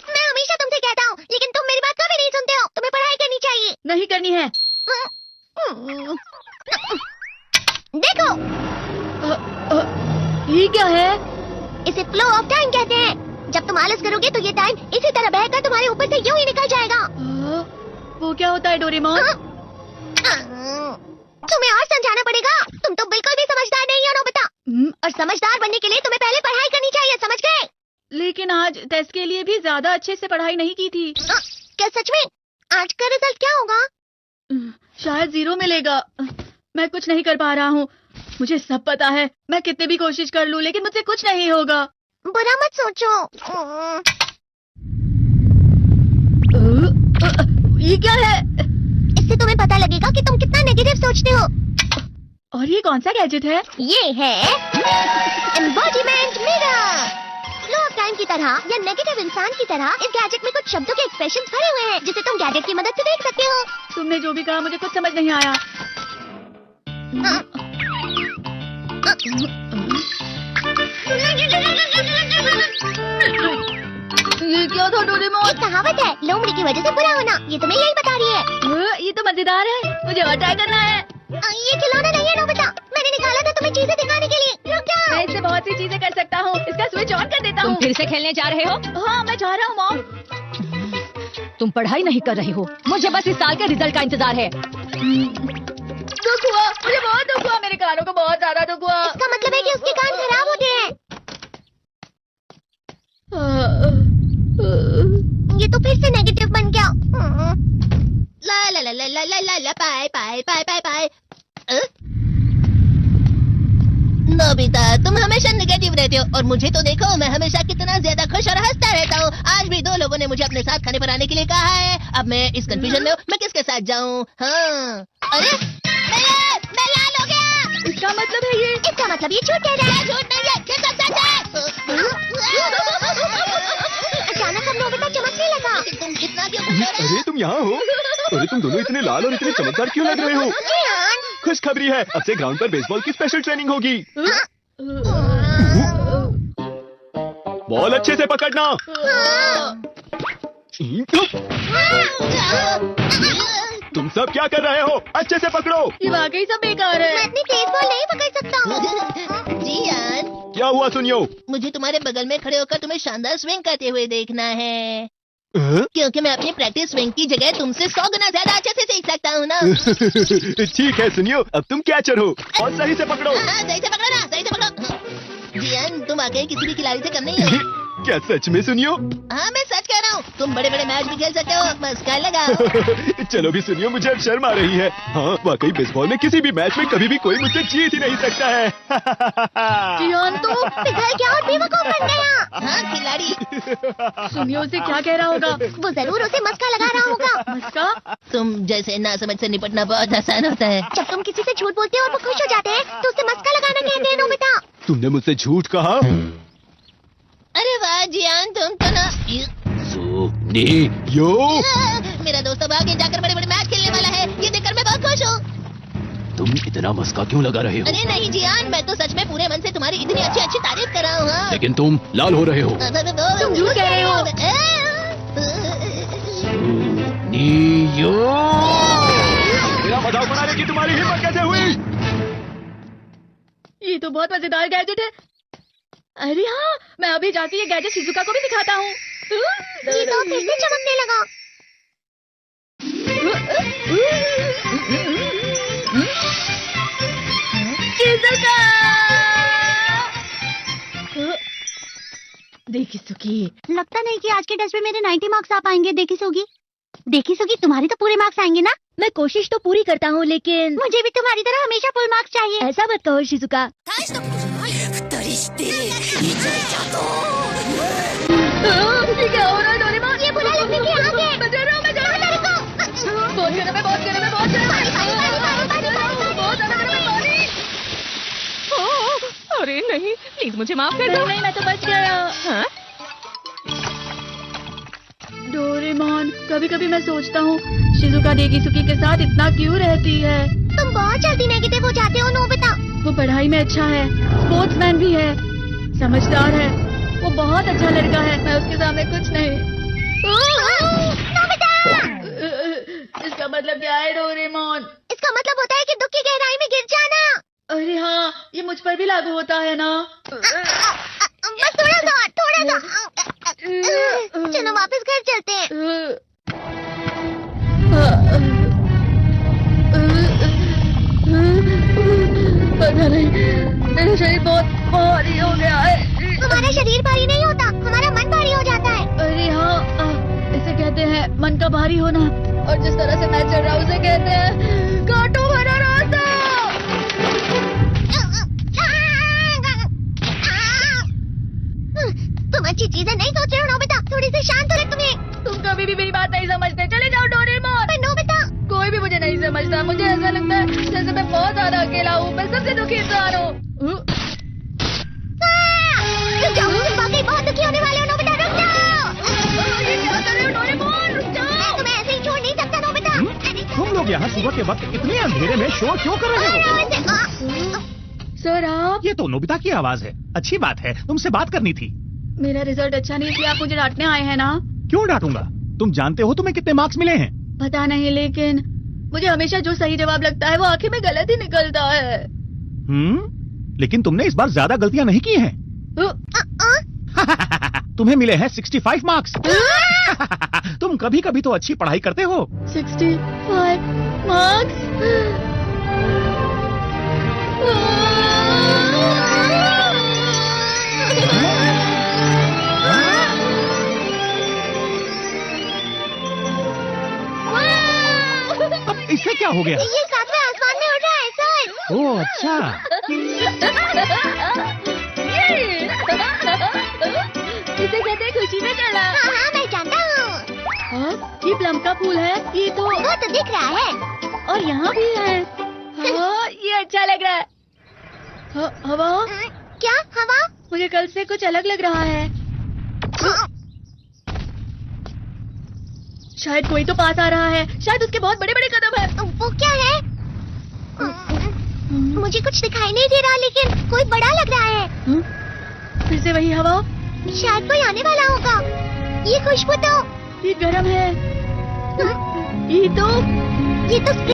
मैं हमेशा तुमसे कहता हूँ, लेकिन तुम मेरी बात कभी नहीं सुनते हो। तुम्हें पढ़ाई करनी चाहिए। नहीं करनी है। देखो, ये क्या है? इसे फ्लो ऑफ टाइम कहते हैं। जब तुम आलस करोगे तो ये टाइम इसी तरह बहकर तुम्हारे ऊपर से यूं ही निकल जाएगा। वो क्या होता है डोरेमोन? तुम्हें और समझाना पड़ेगा। तुम तो बिल्कुल भी समझदार नहीं हो नोबिता। और समझदार बनने के लिए तुम्हें पहले पढ़ाई करनी चाहिए, समझ गए? लेकिन आज टेस्ट के लिए भी ज्यादा अच्छे से पढ़ाई नहीं की थी। क्या सच में? आज का रिजल्ट क्या होगा? शायद 0 मिलेगा। मैं कुछ नहीं कर पा रहा हूँ। मुझे सब पता है। मैं कितनी भी कोशिश कर लूँ, लेकिन मुझसे कुछ नहीं होगा। बुरा मत सोचो। ये क्या है? इससे तुम्हें पता लगेगा कि तुम कितना नेगेटिव सोचते हो। और ये कौन सा गैजेट है? ये है embodiment mirror. Flow of time की तरह या नेगेटिव इंसान की तरह इस गैजेट में कुछ शब्दों के एक्सप्रेशंस भरे हुए हैं, जिसे तुम गैजेट की मदद से देख सकते हो। तुमने जो भी कहा मुझे कुछ समझ नहीं आया। ये क्या था डोरेमोन? एक कहावत है, लोमड़ी की वजह से बुरा होना। ये तुम्हें यही बता रही है। ये तो मजेदार है। मुझे और ट्राई करना है। ये खिलौना नहीं है नोबिता। मैंने निकाला था तुम्हें चीजें दिखाने के लिए। रुक जाओ। मैं इससे बहुत सी चीजें कर सकता हूँ। इसका स्विच ऑन कर देता हूँ। तुम फिर से खेलने जा रहे हो? हाँ, मैं जा रहा हूँ मॉम। तुम पढ़ाई नहीं कर रही हो। मुझे बस इस साल के रिजल्ट का इंतजार है। दुख हुआ, मुझे बहुत दुख हुआ। मेरे कानों को बहुत ज्यादा दुख हुआ। इसका मतलब है कि उसके कान खराब हो गए हैं। ये तो फिर से नेगेटिव बन गया। ला ला ला ला ला ला ला पाए पाए पाए पाए पाए। नोबिता, तुम हमेशा नेगेटिव रहते हो और मुझे तो देखो, मैं हमेशा कितना ज्यादा खुश और हंसता रहता हूँ। आज भी 2 लोगों ने मुझे अपने साथ खाने पर आने के लिए कहा है। अब मैं इस कंफ्यूजन में हूँ, मैं किसके साथ जाऊँ? हाँ, अरे मैं लाल हो गया। इसका मतलब है ये? इसका मतलब ये झूठ कह रहा है। झूठ नहीं है, ये सब सच है। अचानक हम नोबिता चमकने लगा। तुम इतना क्यों खुश हो रहे हो? अरे तुम यहाँ हो? अरे तुम दोनों इतने लाल और इतने चमकदार क्यों लग रहे हो? खुशखबरी है, अब से ग्राउंड पर बेसबॉल की स्पेशल ट्रेनिंग होगी। बॉल अच्छे से पकड़ना। तुम सब क्या कर रहे हो? अच्छे से पकड़ो। ये वाकई सब बेकार है। मैं इतनी तेज बॉल नहीं पकड़ सकता हूँ। जियान, क्या हुआ सुनियो? मुझे तुम्हारे बगल में खड़े होकर तुम्हें शानदार स्विंग करते हुए देखना है। क्योंकि मैं अपनी प्रैक्टिस स्विंग की जगह तुमसे 100 गुना ज्यादा अच्छे से सीख सकता हूँ ना। ठीक है सुनियो, अब तुम कैचर हो और सही से पकड़ो। सही से पकड़ो ना, सही से पकड़ो। जियान, तुम आगे किसी भी खिलाड़ी से कम नहीं हो। क्या सच में सुनियो? हाँ, मैं सच कह रहा हूँ। तुम बड़े बड़े मैच भी खेल सकते हो, मस्का लगाओ। चलो भी सुनियो, मुझे अब शर्म आ रही है। हाँ, वाकई बेसबॉल में किसी भी मैच में कभी भी कोई मुझसे जीत ही नहीं सकता है। जियान तो पिघल गया और बेवकूफ बन गया। हाँ, खिलाड़ी। सुनियो से क्या कह रहा होगा? वो जरूर उसे मस्का लगा रहा होगा। मस्का? तुम जैसे नासमझ से निपटना बहुत आसान होता है। जब तुम किसी से झूठ बोलते हो और वो खुश हो जाते हैं, तो उसे मस्का लगाना कहते हैं नोबिता। तुमने मुझसे झूठ कहा? अरे वाह जियान, तुम तो ना। यो, मेरा दोस्त अब आगे जाकर बड़े बड़े मैच खेलने वाला है। ये देखकर मैं बहुत खुश हूँ। तुम इतना मस्का क्यों लगा रहे हो? अरे नहीं जियान, मैं तो सच में पूरे मन से तुम्हारी इतनी अच्छी अच्छी तारीफ कर रहा हूँ। हाँ। लेकिन तुम लाल हो रहे हो। तुम झूठ कह रहे हो। मेरा मजाक बनाने की तुम्हारी हिम्मत कैसे हुई? ये तो बहुत मजेदार गैजेट है। अरे हाँ, मैं अभी जाके ये गैजेट शिजुका को भी दिखाता हूँ। ये तो फिर से चमकने लगा। शिजुका! देखी सुकी, लगता नहीं कि आज के टेस्ट में मेरे 90 मार्क्स आ पाएंगे। देखी सोगी, तुम्हारे तो पूरे मार्क्स आएंगे ना? मैं कोशिश तो पूरी करता हूँ, लेकिन मुझे भी तुम्हारी तरह हमेशा फुल मार्क्स चाहिए। ऐसा मत कहो शिजुका। ये क्या हो रहा है डोरेमोन? ये बुरा लगने की आग है। मैं डर रहा हूँ, मैं डर रहा हूँ। बहुत गर्म है, बहुत गर्म है, बहुत गर्म है। बहुत ज्यादा गर्म है, पानी। अरे नहीं, प्लीज मुझे माफ कर दो। नहीं, मैं तो बच गया। हाँ? डोरेमोन, कभी कभी मैं सोचता हूँ शिजुका डेकिसुकी के साथ इतना क्यों रहती है। तुम बहुत जल्दी नेगेटिव हो जाते हो नोबिता। वो पढ़ाई में अच्छा है, स्पोर्ट्समैन भी है, समझदार है। वो बहुत अच्छा लड़का है, मैं उसके सामने कुछ नहीं। नोबिता! इसका मतलब क्या है डोरेमोन? इसका मतलब होता है कि दुख की गहराई में गिर जाना। अरे हाँ, ये मुझ पर भी लागू होता है ना। बस थोड़ा सा। चलो वापस घर चलते हैं। पता नहीं, मेरा शरीर बहुत भारी हो गया है। हमारा शरीर भारी नहीं होता, हमारा मन भारी हो जाता है। अरे हाँ, इसे कहते हैं मन का भारी होना। और जिस तरह से मैं चल रहा हूँ उसे कहते हैं कांटों भरा रास्ता। तुम अच्छी चीजें नहीं सोच रहे हो नोबिता, थोड़ी सी शांत हो रहे तुम्हें। तुम कभी भी मेरी बात नहीं समझते, चले जाओ डोरेमोन। पर नोबिता, कोई भी मुझे नहीं समझता, मुझे ऐसा लगता है जैसे मैं बहुत ज्यादा अकेला हूँ, मैं सबसे दुखी इंसान हूँ। रुक जाओ, तुम वाकई बहुत दुखी होने वाले हो नोबिता, रुक जाओ। ये क्या कर रहे हो डोरेमोन, रुक जाओ। मैं तुम्हें ऐसे ही छोड़ नहीं सकता नोबिता। तुम लोग यहाँ सुबह के वक्त इतने अंधेरे में शोर क्यों कर रहे हो? सर आप, ये तो नोबिता की आवाज है। अच्छी बात है, तुमसे बात करनी थी। मेरा रिजल्ट अच्छा नहीं इसलिए आप मुझे डांटने आए हैं ना? क्यों डांटूंगा? तुम जानते हो तुम्हें कितने मार्क्स मिले हैं? पता नहीं, लेकिन मुझे हमेशा जो सही जवाब लगता है वो आखिर में गलत ही निकलता है। लेकिन तुमने इस बार ज्यादा गलतियां नहीं की हैं। तुम्हें मिले हैं 65 मार्क्स। तुम कभी कभी तो अच्छी पढ़ाई करते हो। 65 मार्क्स? अब इससे क्या हो गया? ये सातवें आसमान में उड़ रहा है सर। ओह अच्छा। इसे कहते हैं खुशी में चला। हाँ मैं जानता हूँ। ये प्लम का फूल है, ये तो। वो तो दिख रहा है। और यहाँ भी है। हाँ, ये अच्छा लग रहा है। हवा? क्या हवा? मुझे कल से कुछ अलग लग रहा है। शायद कोई तो पास आ रहा है, शायद उसके बहुत बड़े बड़े कदम है। वो क्या है? मुझे कुछ दिखाई नहीं दे रहा, लेकिन कोई बड़ा लग रहा है। फिर से वही हवा? शायद कोई आने वाला होगा। ये खुशबू तो ये गर्म है। ये तो